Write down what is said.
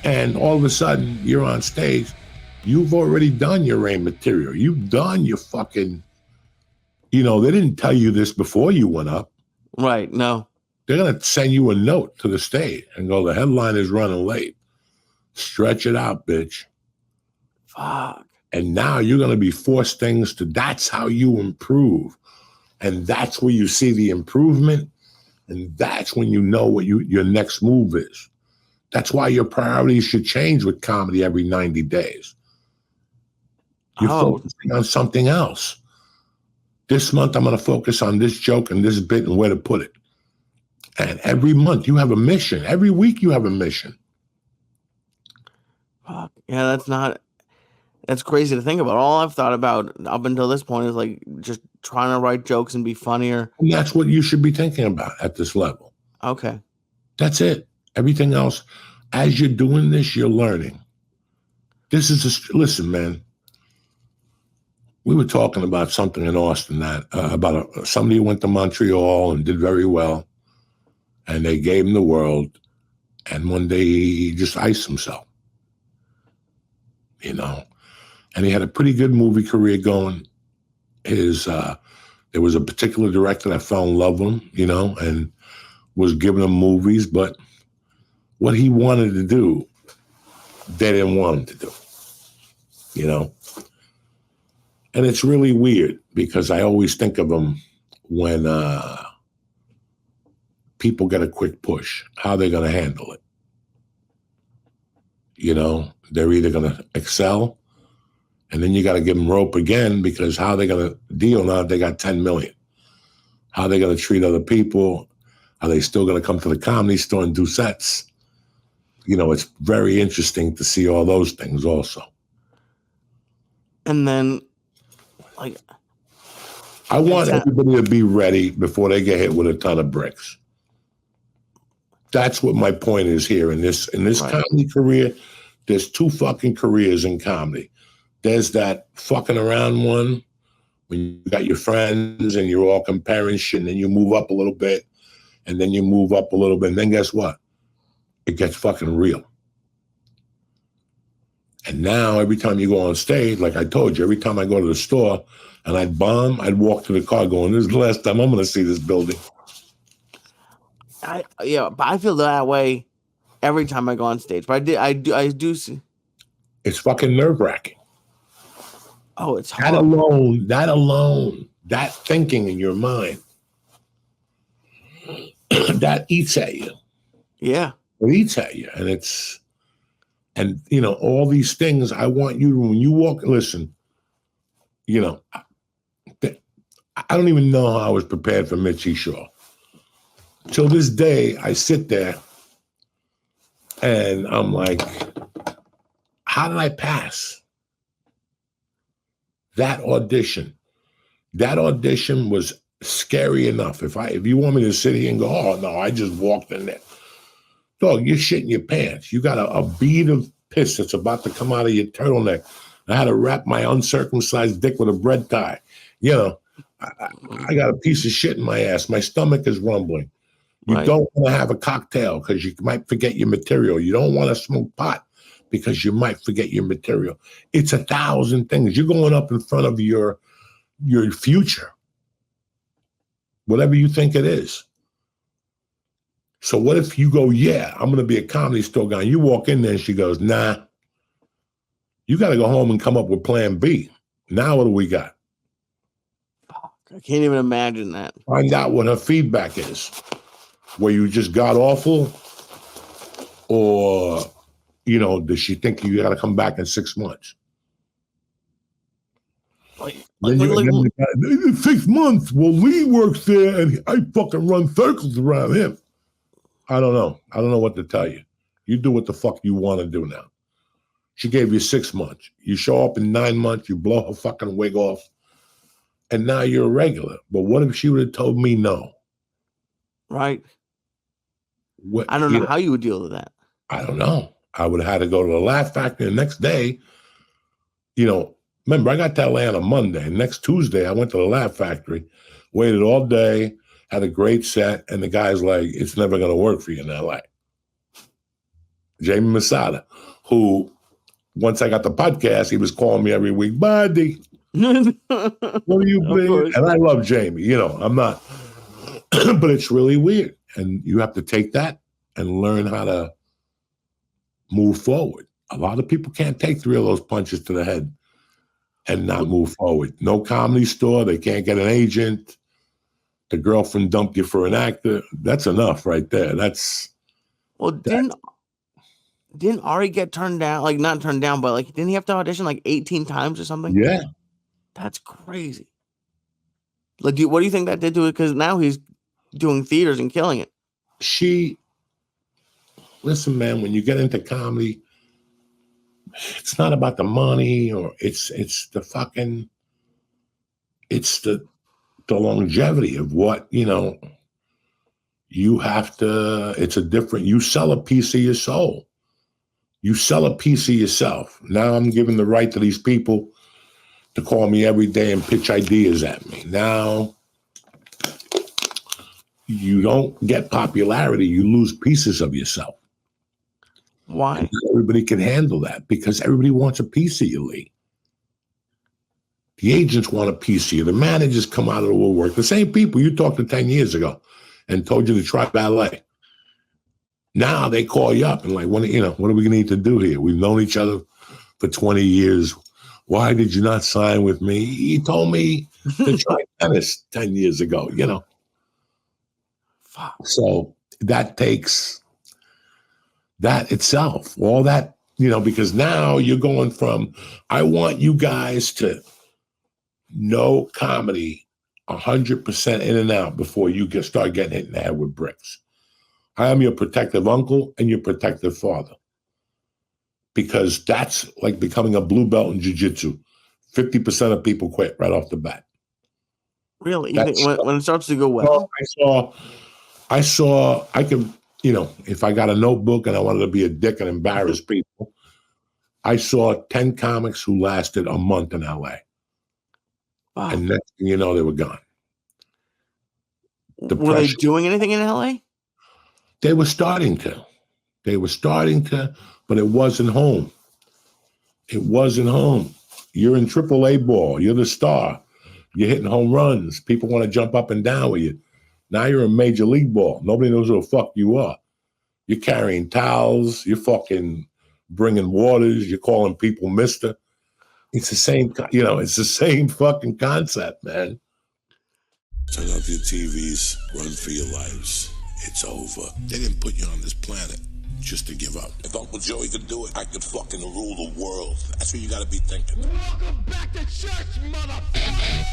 And all of a sudden, you're on stage. You've already done your rain material. You've done your fucking, they didn't tell you this before you went up. Right. No. They're going to send you a note to the stage and go, the headline is running late. Stretch it out, bitch. Fuck. And now you're going to be forced things to, that's how you improve. And that's where you see the improvement. And that's when you know what your next move is. That's why your priorities should change with comedy every 90 days. You're focusing on something else. This month, I'm going to focus on this joke and this bit and where to put it. And every month, you have a mission. Every week, you have a mission. Fuck. Yeah, that's crazy to think about. All I've thought about up until this point is like just trying to write jokes and be funnier. And that's what you should be thinking about at this level. Okay. That's it. Everything else, as you're doing this, you're learning. Listen, man. We were talking about something in Austin about somebody who went to Montreal and did very well. And they gave him the world. And one day he just iced himself. And he had a pretty good movie career going. There was a particular director that fell in love with him, and was giving him movies, but what he wanted to do, they didn't want him to do, And it's really weird because I always think of him when people get a quick push, how they're going to handle it. They're either going to excel, and then you got to give them rope again, because how they going to deal now that they got 10 million? How they going to treat other people? Are they still going to come to the Comedy Store and do sets? It's very interesting to see all those things also. And then, I want everybody to be ready before they get hit with a ton of bricks. That's what my point is here in this right. Comedy career. There's two fucking careers in comedy. There's that fucking around one when you got your friends and you're all comparing shit, and then you move up a little bit, and then you move up a little bit, and then guess what? It gets fucking real. And now every time you go on stage, like I told you, every time I go to the store and I'd bomb, I'd walk to the car going, this is the last time I'm going to see this building. But I feel that way every time I go on stage. But I do see. It's fucking nerve-wracking. Oh, it's hard. That alone, that thinking in your mind, that eats at you. Yeah. It eats at you. And all these things, I want you to, when you walk, listen, I don't even know how I was prepared for Mitzi Shaw. Till this day, I sit there and I'm like, how did I pass? That audition was scary enough. If you want me to sit here and go, oh no, I just walked in there. Dog, you're shitting your pants. You got a bead of piss that's about to come out of your turtleneck. I had to wrap my uncircumcised dick with a bread tie. I got a piece of shit in my ass. My stomach is rumbling. You don't want to have a cocktail because you might forget your material. You don't want to smoke pot because you might forget your material. It's 1,000 things. You're going up in front of your future, whatever you think it is. So what if you go, yeah, I'm going to be a Comedy Store guy. You walk in there and she goes, nah, you got to go home and come up with plan B. Now what do we got? I can't even imagine that. Find out what her feedback is. Where you just got awful, or, does she think you got to come back in 6 months? 6 months? Well, Lee works there and I fucking run circles around him. I don't know. I don't know what to tell you. You do what the fuck you want to do now. She gave you 6 months. You show up in 9 months, you blow her fucking wig off, and now you're a regular. But what if she would have told me no? Right. I don't know how you would deal with that. I don't know. I would have had to go to the Laugh Factory the next day. Remember, I got to LA on a Monday. Next Tuesday, I went to the Laugh Factory, waited all day, had a great set, and the guy's like, it's never going to work for you in LA. Jamie Masada, who once I got the podcast, he was calling me every week, buddy, what are you Of being? course. And I love Jamie, you know, I'm not, but it's really weird. And you have to take that and learn how to move forward. A lot of people can't take 3 of those punches to the head and not move forward. No Comedy Store, they can't get an agent. The girlfriend dumped you for an actor. That's enough right there. Well, didn't Ari get turned down? Like, not turned down, but like, didn't he have to audition like 18 times or something? Yeah. That's crazy. Like, what do you think that did to it? Because now he's doing theaters and killing it. Listen, man, when you get into comedy, it's not about the money or it's the longevity of what, you know, you have to, you sell a piece of your soul. You sell a piece of yourself. Now I'm giving the right to these people to call me every day and pitch ideas at me. Now you don't get popularity, you lose pieces of yourself. Why? And not everybody can handle that because everybody wants a piece of you, Lee. The agents want a piece of you. The managers come out of the woodwork. The same people you talked to 10 years ago and told you to try ballet. Now they call you up and like, what are we going to need to do here? We've known each other for 20 years. Why did you not sign with me? He told me to try tennis 10 years ago, you know. Fuck. So that takes that itself, all that, you know, because now you're going from, I want you guys to know comedy 100% in and out before you start getting hit in the head with bricks. I am your protective uncle and your protective father. Because that's like becoming a blue belt in jiu-jitsu. 50% of people quit right off the bat. Really? You think when it starts to go well? I could, you know, if I got a notebook and I wanted to be a dick and embarrass people, I saw 10 comics who lasted a month in LA. Wow. And next thing you know, they were gone. Depression. Were they doing anything in LA? They were starting to. But it wasn't home. It wasn't home. You're in AAA ball. You're the star. You're hitting home runs. People want to jump up and down with you. Now you're in Major League Ball. Nobody knows who the fuck you are. You're carrying towels. You're fucking bringing waters. You're calling people mister. It's the same, you know, it's the same fucking concept, man. Turn off your TVs. Run for your lives. It's over. They didn't put you on this planet just to give up. If Uncle Joey could do it, I could fucking rule the world. That's what you gotta be thinking. Welcome back to church, motherfucker!